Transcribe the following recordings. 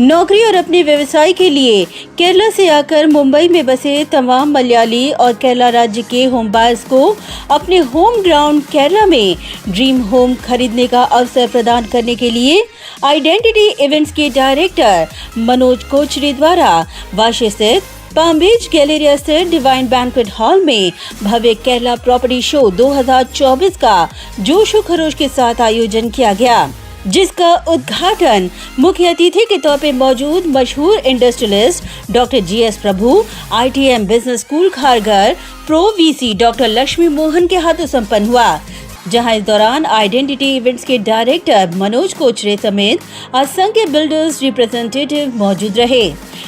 नौकरी और अपने व्यवसाय के लिए केरला से आकर मुंबई में बसे तमाम मलयाली और केरला राज्य के होम बायर्स को अपने होम ग्राउंड केरला में ड्रीम होम खरीदने का अवसर प्रदान करने के लिए आइडेंटिटी इवेंट्स के डायरेक्टर मनोज कोचरे द्वारा वाशी स्थित पाम बीच गैलेरिया स्थित डिवाइन बैंक्वेट हॉल में भव्य केरला प्रॉपर्टी शो 2024 का जोश और खरोश के साथ आयोजन किया गया, जिसका उद्घाटन मुख्य अतिथि के तौर पर मौजूद मशहूर industrialist doctor GS Prabhu, ITM business school Kharghar pro VC doctor Lakshmi Mohan के हाथों संपन्न हुआ, जहां इस दौरान आइडेंटिटी इवेंट्स के डायरेक्टर मनोज कोचरे समेत असंख्य बिल्डर्स रिप्रेजेंटेटिव मौजूद रहे।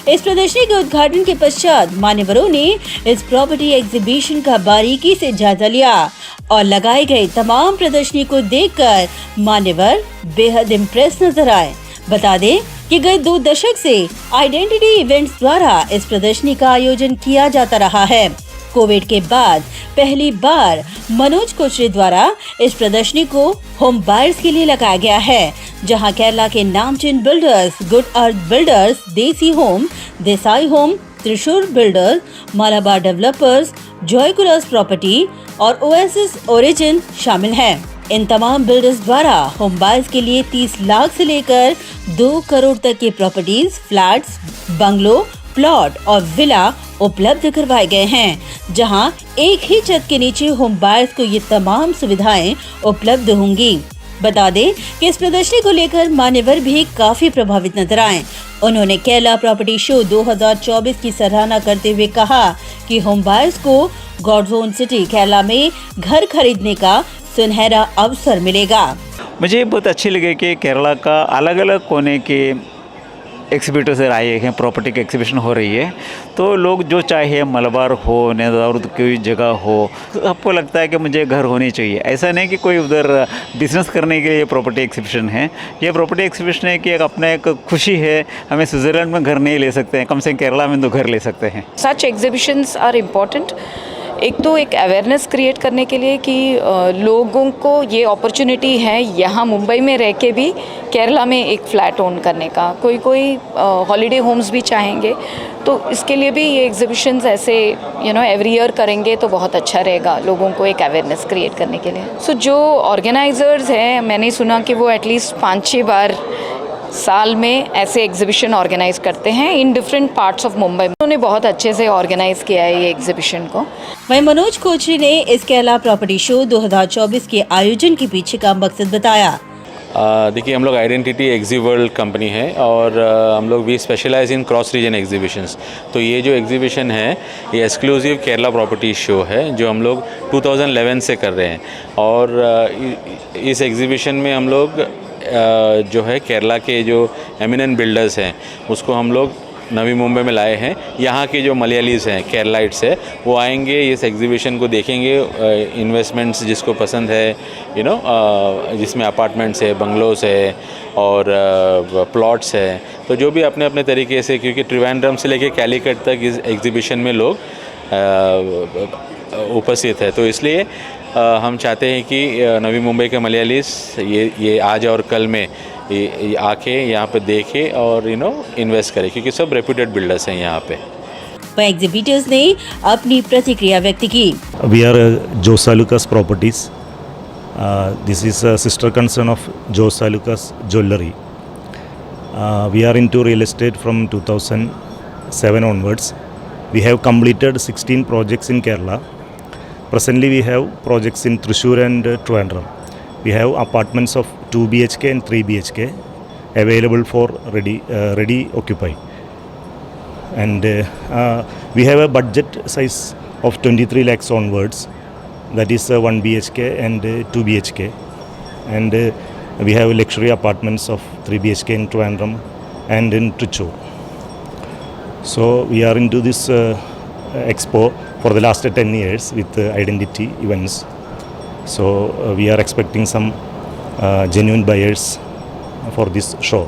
इस प्रदर्शनी के उद्घाटन के पश्चात मान्यवरों ने इस प्रॉपर्टी एग्जीबिशन का बारीकी से जायजा लिया और लगाए गए तमाम प्रदर्शनी को देखकर मान्यवर बेहद इम्प्रेस नजर आए। बता दें कि गए 2 दशक से आइडेंटिटी इवेंट्स द्वारा इस प्रदर्शनी का आयोजन किया जाता रहा है। कोविड के बाद पहली बार मनोज कोचरे द्वारा इस प्रदर्शनी को होम बायर्स के लिए लगाया गया है, जहां केरला के नामचीन builders good earth builders, Desi home, Desai home, Thrissur builders, Malabar developers, Joykulas property और ओएसिस ओरिजिन शामिल हैं। इन तमाम बिल्डर्स द्वारा होम बायर्स के लिए 30 लाख से लेकर 2 करोड़ तक की प्रॉपर्टीज, फ्लैट्स, बंगलो, प्लॉट और विला उपलब्ध करवाए गए हैं, जहां एक ही छत के नीचे होम बायर्स को ये तमाम सुविधाएं उपलब्ध होंगी। बता दें कि इस प्रदर्शनी को लेकर मान्यवर भी काफी प्रभावित नजर आए। उन्होंने केरला प्रॉपर्टी शो 2024 की सराहना करते हुए कहा कि होम बायर्स को गॉड्स ओन सिटी केरला में घर खरीदने का सुनहरा अवसर मिलेगा। मुझे बहुत अच्छी लगे कि केरला का अलग अलग कोने के एग्जीबिटर्स आए हैं, प्रॉपर्टी की एग्जीबिशन हो रही है, तो लोग जो चाहे मलबार हो, नेदारुद कोई जगह हो, तो आपको लगता है कि मुझे घर होनी चाहिए। ऐसा नहीं कि कोई उधर बिजनेस करने के लिए प्रॉपर्टी एग्जीबिशन है। ये प्रॉपर्टी एग्जीबिशन है कि एक अपना एक खुशी है, हमें स्विट्ज़रलैंड में घर नहीं ले सकते हैं, कम से कम केरला में तो घर ले सकते हैं। सच एग्जीबिशंस आर इम्पॉर्टेंट। एक तो एक अवेयरनेस क्रिएट करने के लिए कि लोगों को ये अपॉर्चुनिटी है यहाँ मुंबई में रह के भी केरला में एक फ़्लैट ओन करने का। कोई हॉलीडे होम्स भी चाहेंगे, तो इसके लिए भी ये एग्जीबिशंस ऐसे एवरी ईयर करेंगे तो बहुत अच्छा रहेगा लोगों को एक अवेयरनेस क्रिएट करने के लिए। सो जो ऑर्गेनाइजर्स हैं, मैंने सुना कि वो एटलीस्ट 5-6 बार साल में ऐसे एग्जीबिशन ऑर्गेनाइज करते हैं in different parts of Mumbai. उन्होंने बहुत अच्छे से ऑर्गेनाइज किया है ये एग्जीबिशन को। वहीं मनोज कोचरे ने इस केरला प्रॉपर्टी शो 2024 के आयोजन के पीछे का मकसद बताया। देखिए, हम लोग आइडेंटिटी एग्जी वर्ल्ड कंपनी है और हम लोग भी स्पेशलाइज इन क्रॉस रीजन एग्जीबिशंस। तो ये जो एग्जीबिशन है ये एक्सक्लूसिव केरला प्रॉपर्टी शो है जो हम लोग 2011 से कर रहे हैं। और इस एग्जीबिशन में हम लोग जो है केरला के जो एमिनेंट बिल्डर्स हैं उसको हम लोग नवी मुंबई में लाए हैं। यहाँ के जो मलयालीज़ हैं, केरलाइट्स है, वो आएंगे, इस एग्जीबिशन को देखेंगे। इन्वेस्टमेंट्स जिसको पसंद है, जिसमें अपार्टमेंट्स है, बंगलोस है और प्लॉट्स है, तो जो भी अपने अपने तरीके से, क्योंकि त्रिवेंद्रम से लेके कैलीकट तक इस एग्जीबिशन में लोग उपस्थित है, तो इसलिए हम चाहते हैं कि नवी मुंबई के मलयालीस ये आज और कल में ये आके यहाँ पे देखे और इन्वेस्ट करें, क्योंकि सब रेप्यूटेड बिल्डर्स हैं यहाँ पे। एग्जीबिटर्स ने अपनी प्रतिक्रिया व्यक्त की। We are Josalukkas properties. This is a sister concern of Josalukkas jewellery. We are into real estate from 2007 onwards. We have completed 16 projects in Kerala. Presently we have projects in Thrissur and Trivandrum. We have apartments of 2 BHK and 3 BHK available for ready occupy. And we have a budget size of 23 lakhs onwards. That is 1 BHK and 2 BHK. And we have luxury apartments of 3 BHK in Trivandrum and in Thrissur. So we are into this expo for the last 10 years with identity events. So we are expecting some genuine buyers for this show.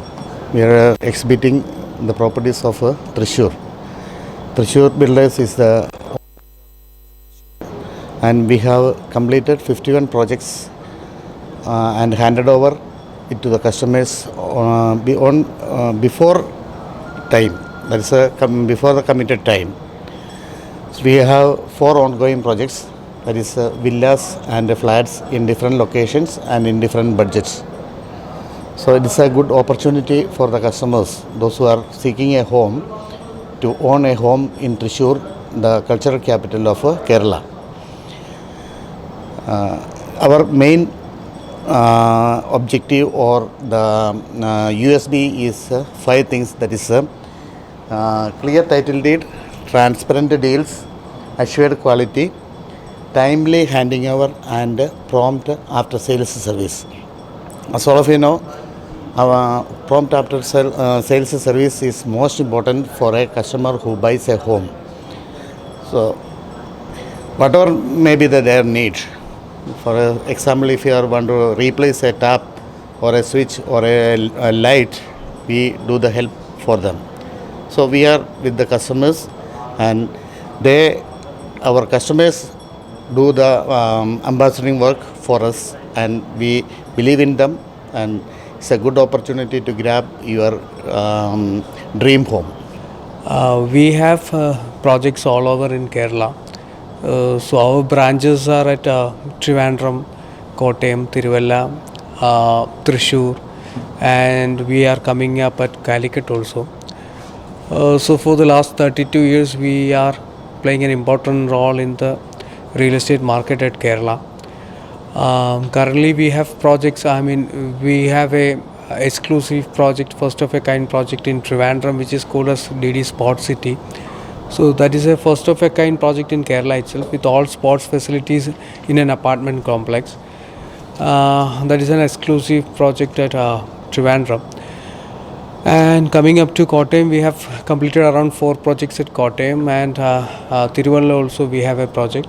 We are exhibiting the properties of Thrissur. Thrissur Builders is the, and we have completed 51 projects and handed over it to the customers before time. That is before the committed time. So we have 4 ongoing projects. That is villas and flats in different locations and in different budgets. So it is a good opportunity for the customers, those who are seeking a home, to own a home in Thrissur, the cultural capital of Kerala. Our main objective or the USB is 5 things. That is clear title deed, transparent deals, assured quality, timely handing over, and prompt after sales service. As all of you know, our prompt after sales service is most important for a customer who buys a home. So whatever may be their need. For example, if you are want to replace a tap or a switch or a light, we do the help for them. So we are with the customers, and our customers do the ambassadoring work for us, and we believe in them, and it's a good opportunity to grab your dream home. We have projects all over in Kerala. So our branches are at Trivandrum, Kottayam, Tiruvalla, Thrissur, and we are coming up at Calicut also. So for the last 32 years we are playing an important role in the real estate market at Kerala. Currently we have projects, we have a exclusive project, first of a kind project in Trivandrum, which is called as DD Sport City. So that is a first of a kind project in Kerala itself, with all sports facilities in an apartment complex. That is an exclusive project at Trivandrum. And coming up to Kottayam, we have completed around 4 projects at Kottayam, and Tiruvalla also we have a project.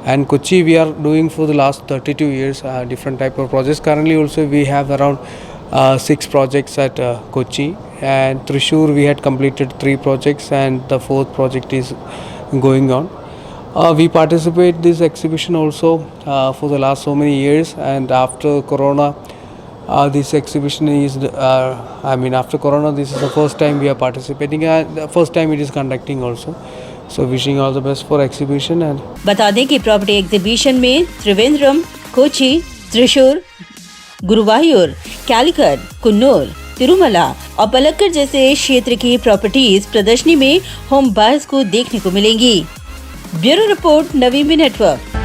And Kochi we are doing for the last 32 years different type of projects. Currently also we have around 6 projects at Kochi, and Thrissur we had completed 3 projects, and the 4th project is going on. We participate this exhibition also for the last so many years, and after Corona this exhibition is after Corona this is the first time we are participating, and the first time it is conducting also. So wishing all the best for exhibition. And बता दें कि property exhibition में त्रिवेंद्रम, कोची, त्रिशूर, गुरुवायूर, कैलिकट, कुन्नूर, तिरुमला और पलक्कड़ जैसे क्षेत्र की properties प्रदर्शनी में होम बायर्स को देखने को मिलेंगी। ब्यूरो रिपोर्ट, नवीन नेटवर्क।